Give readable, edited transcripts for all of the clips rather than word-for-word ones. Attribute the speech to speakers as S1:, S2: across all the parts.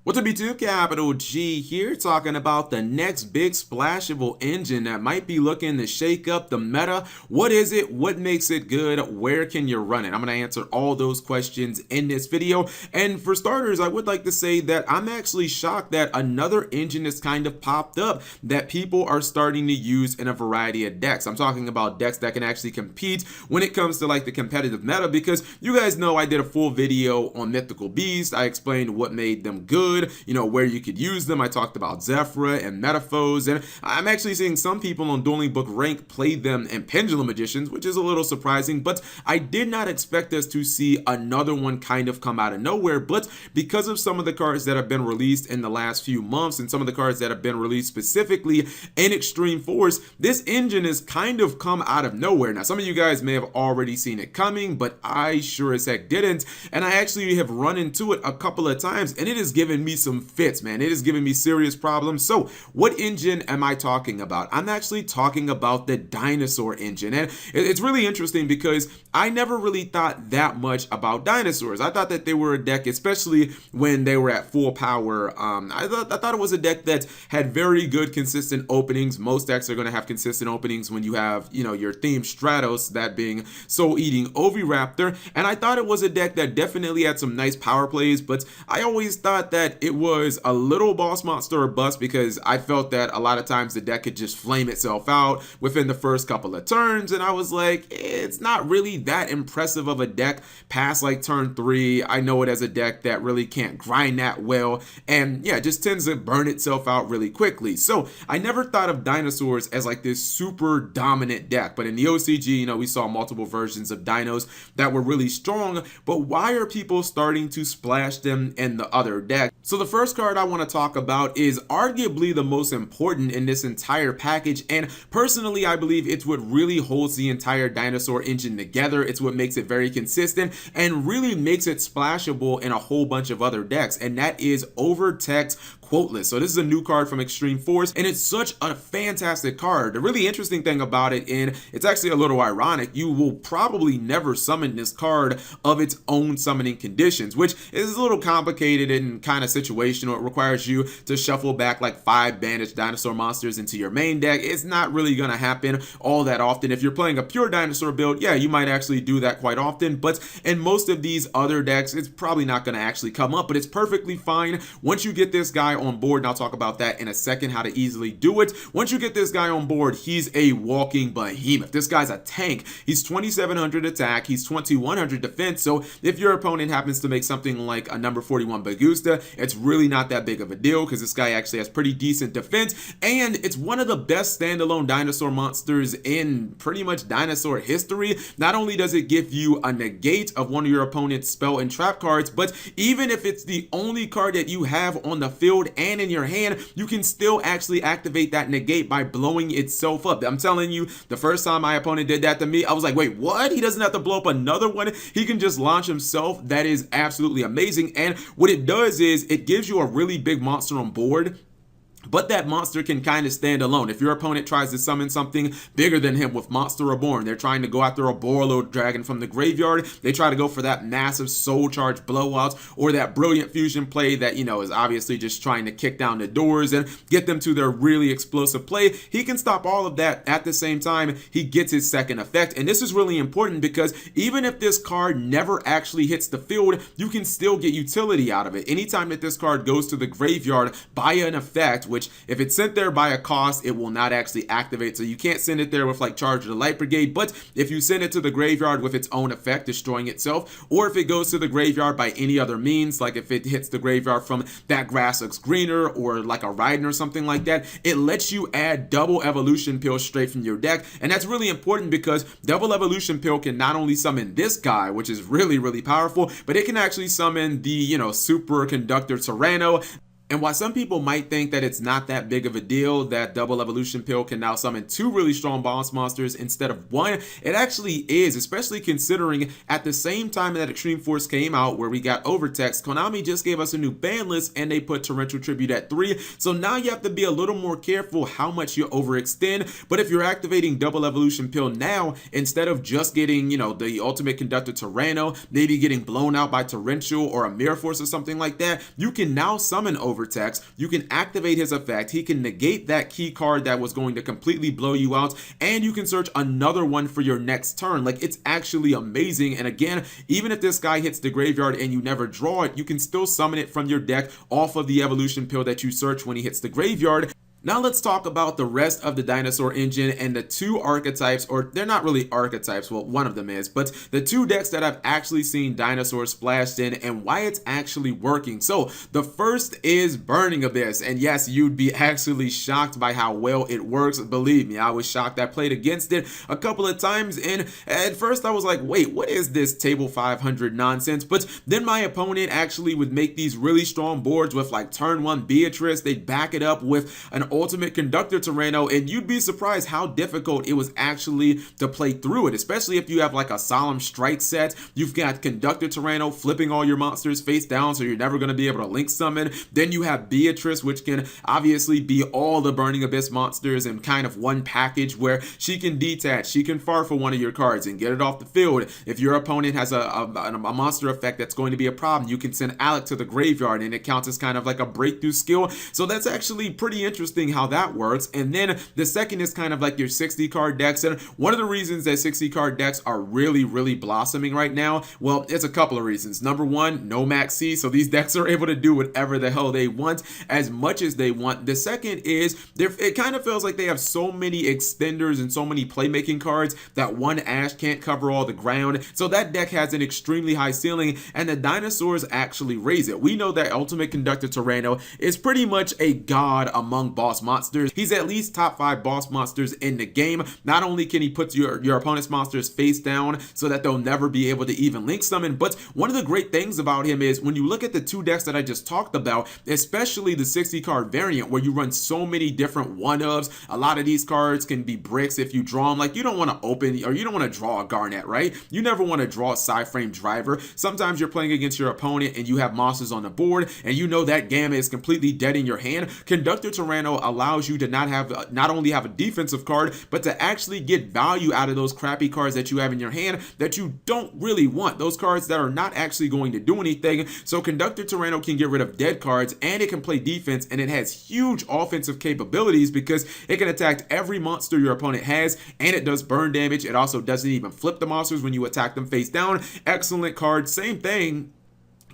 S1: What's up YouTube, Capital G here, talking about the next big splashable engine that might be looking to shake up the meta. What is it? What makes it good? Where can you run it? I'm going to answer all those questions in this video. And for starters, I would like to say that I'm actually shocked that another engine has kind of popped up that people are starting to use in a variety of decks. I'm talking about decks that can actually compete when it comes to like the competitive meta, because you guys know I did a full video on Mythical Beast. I explained what made them good, you know, where you could use them. I talked about Zephyra and Metaphors, and I'm actually seeing some people on Dueling Book Rank play them in Pendulum Editions, which is a little surprising, but I did not expect us to see another one kind of come out of nowhere. But because of some of the cards that have been released in the last few months and some of the cards that have been released specifically in Extreme Force, this engine has kind of come out of nowhere. Now, some of you guys may have already seen it coming, but I sure as heck didn't, and I actually have run into it a couple of times, and it has given me some fits, man. It is giving me serious problems. So what engine am I talking about? I'm actually talking about the Dinosaur Engine, and it's really interesting because I never really thought that much about dinosaurs. I thought that they were a deck, especially when they were at full power. I thought it was a deck that had very good consistent openings. Most decks are going to have consistent openings when you have, you know, your theme Stratos, that being Soul Eating Oviraptor, and I thought it was a deck that definitely had some nice power plays, but I always thought that it was a little boss monster or bust, because I felt that a lot of times the deck could just flame itself out within the first couple of turns, and I was like, it's not really that impressive of a deck past like turn 3. I know it as a deck that really can't grind that well, and yeah, it just tends to burn itself out really quickly. So I never thought of dinosaurs as like this super dominant deck, but in the OCG, you know, we saw multiple versions of dinos that were really strong. But why are people starting to splash them in the other deck? So the first card I want to talk about is arguably the most important in this entire package, and personally I believe it's what really holds the entire Dinosaur Engine together. It's what makes it very consistent and really makes it splashable in a whole bunch of other decks, and that is Overtext Quoteless. So this is a new card from Extreme Force, and it's such a fantastic card. The really interesting thing about it, and it's actually a little ironic, you will probably never summon this card of its own summoning conditions, which is a little complicated and kind of situational. It requires you to shuffle back like 5 banished dinosaur monsters into your main deck. It's not really going to happen all that often. If you're playing a pure dinosaur build, yeah, you might actually do that quite often, but in most of these other decks, it's probably not going to actually come up, but it's perfectly fine once you get this guy on board, and I'll talk about that in a second, how to easily do it. Once you get this guy on board, he's a walking behemoth. This guy's a tank. He's 2700 attack, he's 2100 defense, so if your opponent happens to make something like a number 41 Bagusta, it's really not that big of a deal, because this guy actually has pretty decent defense, and it's one of the best standalone dinosaur monsters in pretty much dinosaur history. Not only does it give you a negate of one of your opponent's spell and trap cards, but even if it's the only card that you have on the field and in your hand, you can still actually activate that negate by blowing itself up. I'm telling you, the first time my opponent did that to me, I was like, wait, what? He doesn't have to blow up another one. He can just launch himself. That is absolutely amazing. And what it does is it gives you a really big monster on board, but that monster can kind of stand alone. If your opponent tries to summon something bigger than him with Monster Reborn, they're trying to go after a Borreload Dragon from the graveyard, they try to go for that massive Soul Charge blowout, or that brilliant fusion play that, you know, is obviously just trying to kick down the doors and get them to their really explosive play. He can stop all of that at the same time he gets his second effect. And this is really important because even if this card never actually hits the field, you can still get utility out of it. Anytime that this card goes to the graveyard by an effect, which if it's sent there by a cost, it will not actually activate. So you can't send it there with like Charge of the Light Brigade, but if you send it to the graveyard with its own effect, destroying itself, or if it goes to the graveyard by any other means, like if it hits the graveyard from that Grass Looks Greener or like a Raiden or something like that, it lets you add double Evolution Pill straight from your deck. And that's really important because double Evolution Pill can not only summon this guy, which is really, really powerful, but it can actually summon the, you know, Super Conductor Tyranno. And while some people might think that it's not that big of a deal that double evolution pill can now summon 2 really strong boss monsters instead of 1, it actually is, especially considering at the same time that Extreme Force came out where we got Overtext, Konami just gave us a new ban list and they put Torrential Tribute at 3. So now you have to be a little more careful how much you overextend. But if you're activating double evolution pill now, instead of just getting, the ultimate Conductor Tyranno, maybe getting blown out by Torrential or a Mirror Force or something like that, you can now summon Overtext. You can activate his effect. He can negate that key card that was going to completely blow you out, and you can search another one for your next turn. Like, it's actually amazing. And again, even if this guy hits the graveyard and you never draw it, you can still summon it from your deck off of the evolution pill that you search when he hits the graveyard. Now let's talk about the rest of the Dinosaur Engine and the 2 archetypes, or they're not really archetypes, well, one of them is, but the 2 decks that I've actually seen dinosaurs splashed in and why it's actually working. So the first is Burning Abyss, and yes, you'd be actually shocked by how well it works. Believe me, I was shocked. I played against it a couple of times, and at first I was like, wait, what is this table 500 nonsense? But then my opponent actually would make these really strong boards with like turn 1 Beatrice. They'd back it up with an ultimate Conductor Tyranno, and you'd be surprised how difficult it was actually to play through it, especially if you have like a Solemn Strike set. You've got Conductor Tyranno flipping all your monsters face down, so you're never going to be able to link summon. Then you have Beatrice, which can obviously be all the Burning Abyss monsters in kind of one package, where she can detach, she can farfel one of your cards and get it off the field. If your opponent has a monster effect that's going to be a problem, you can send Alec to the graveyard and it counts as kind of like a breakthrough skill. So that's actually pretty interesting how that works. And then the second is kind of like your 60 card decks, and one of the reasons that 60 card decks are really blossoming right now, well, it's a couple of reasons. Number one, no max C, so these decks are able to do whatever the hell they want as much as they want. The second is it kind of feels like they have so many extenders and so many playmaking cards that one Ash can't cover all the ground, so that deck has an extremely high ceiling, and the dinosaurs actually raise it. We know that Ultimate Conductor Tyranno is pretty much a god among boss monsters. He's at least top 5 boss monsters in the game. Not only can he put your opponent's monsters face down so that they'll never be able to even link summon, but one of the great things about him is when you look at the 2 decks that I just talked about, especially the 60 card variant where you run so many different one-ofs, a lot of these cards can be bricks if you draw them. Like, you don't want to open, or you don't want to draw a Garnet, right? You never want to draw a Psy-Frame Driver. Sometimes you're playing against your opponent and you have monsters on the board and you know that Gamma is completely dead in your hand. Conductor Tyranno allows you to not only have a defensive card, but to actually get value out of those crappy cards that you have in your hand that you don't really want, those cards that are not actually going to do anything. So Conductor Tyranno can get rid of dead cards, and it can play defense, and it has huge offensive capabilities because it can attack every monster your opponent has, and it does burn damage. It also doesn't even flip the monsters when you attack them face down. Excellent card. Same thing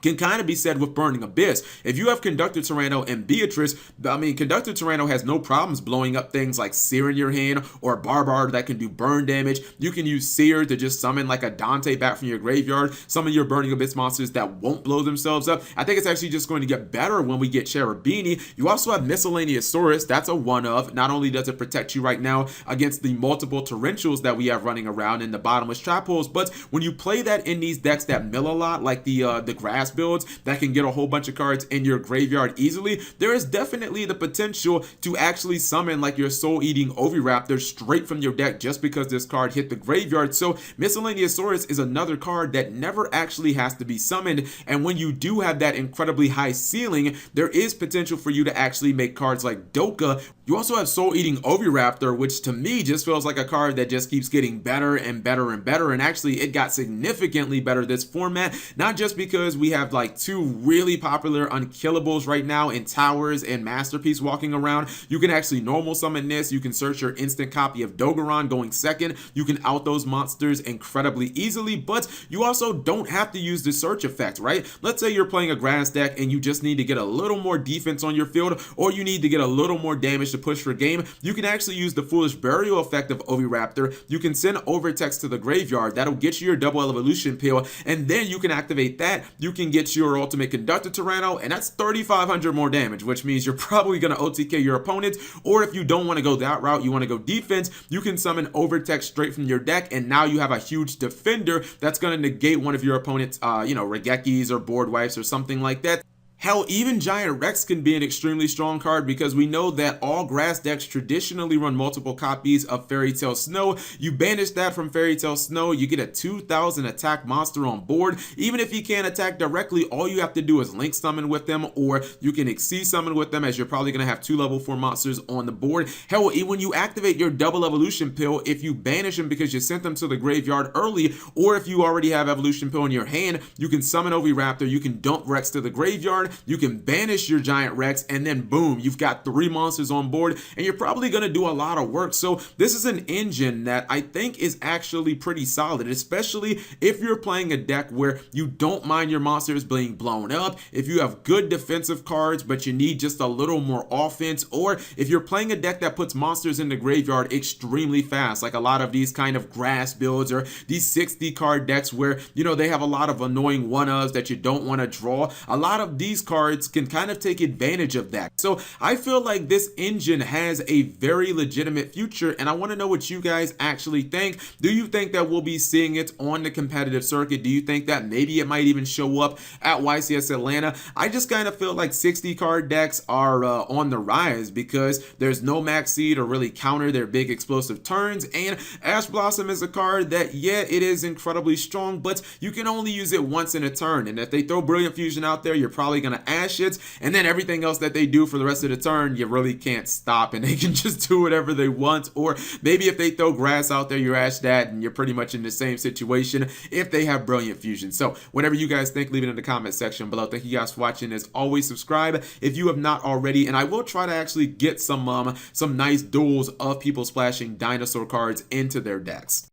S1: can kind of be said with Burning Abyss. If you have Conductor Tyranno and Beatrice, I mean, Conductor Tyranno has no problems blowing up things like Seer in your hand or Barbar that can do burn damage. You can use Seer to just summon like a Dante back from your graveyard, some of your Burning Abyss monsters that won't blow themselves up. I think it's actually just going to get better when we get Cherubini. You also have Miscellaneousaurus. That's a one-of. Not only does it protect you right now against the multiple torrentials that we have running around in the bottomless trap holes, but when you play that in these decks that mill a lot, like the grass builds that can get a whole bunch of cards in your graveyard easily, there is definitely the potential to actually summon like your soul-eating Oviraptor straight from your deck just because this card hit the graveyard. So Miscellaneousaurus is another card that never actually has to be summoned, and when you do have that incredibly high ceiling, there is potential for you to actually make cards like Doka. You also have Soul-Eating Oviraptor, which to me just feels like a card that just keeps getting better and better and better, and actually it got significantly better this format, not just because we have like 2 really popular unkillables right now in Towers and Masterpiece walking around. You can actually normal summon this. You can search your instant copy of Dogoran going second. You can out those monsters incredibly easily, but you also don't have to use the search effect, right? Let's say you're playing a grass deck and you just need to get a little more defense on your field, or you need to get a little more damage to push for game. You can actually use the Foolish Burial effect of Oviraptor. You can send Overtext to the graveyard. That'll get you your double evolution pill, and then you can activate that. You can get your ultimate Conductor Tyranno, and that's 3,500 more damage, which means you're probably going to OTK your opponent. Or if you don't want to go that route, you want to go defense, you can summon Overtext straight from your deck, and now you have a huge defender that's going to negate one of your opponent's Regekis or board wipes or something like that. Hell, even Giant Rex can be an extremely strong card because we know that all grass decks traditionally run multiple copies of Fairy Tale Snow. You banish that from Fairy Tale Snow, you get a 2000 attack monster on board. Even if you can't attack directly, all you have to do is link summon with them, or you can exceed summon with them, as you're probably going to have 2 level 4 monsters on the board. Hell, when you activate your double evolution pill, if you banish them because you sent them to the graveyard early, or if you already have evolution pill in your hand, you can summon Oviraptor, you can dump Rex to the graveyard, you can banish your Giant Rex, and then boom, you've got 3 monsters on board, and you're probably going to do a lot of work. So this is an engine that I think is actually pretty solid, especially if you're playing a deck where you don't mind your monsters being blown up, if you have good defensive cards but you need just a little more offense, or if you're playing a deck that puts monsters in the graveyard extremely fast, like a lot of these kind of grass builds or these 60 card decks where, you know, they have a lot of annoying one-ofs that you don't want to draw. A lot of these cards can kind of take advantage of that. So I feel like this engine has a very legitimate future, and I want to know what you guys actually think. Do you think that we'll be seeing it on the competitive circuit? Do you think that maybe it might even show up at YCS Atlanta? I just kind of feel like 60 card decks are on the rise because there's no max seed or really counter their big explosive turns, and Ash Blossom is a card that, yeah, it is incredibly strong, but you can only use it once in a turn, and if they throw Brilliant Fusion out there, you're probably going to Ash it, and then everything else that they do for the rest of the turn, you really can't stop, and they can just do whatever they want. Or maybe if they throw Grass out there, you Ash that, and you're pretty much in the same situation if they have Brilliant Fusion. So whatever you guys think, leave it in the comment section below. Thank you guys for watching. As always, subscribe if you have not already, and I will try to actually get some nice duels of people splashing dinosaur cards into their decks.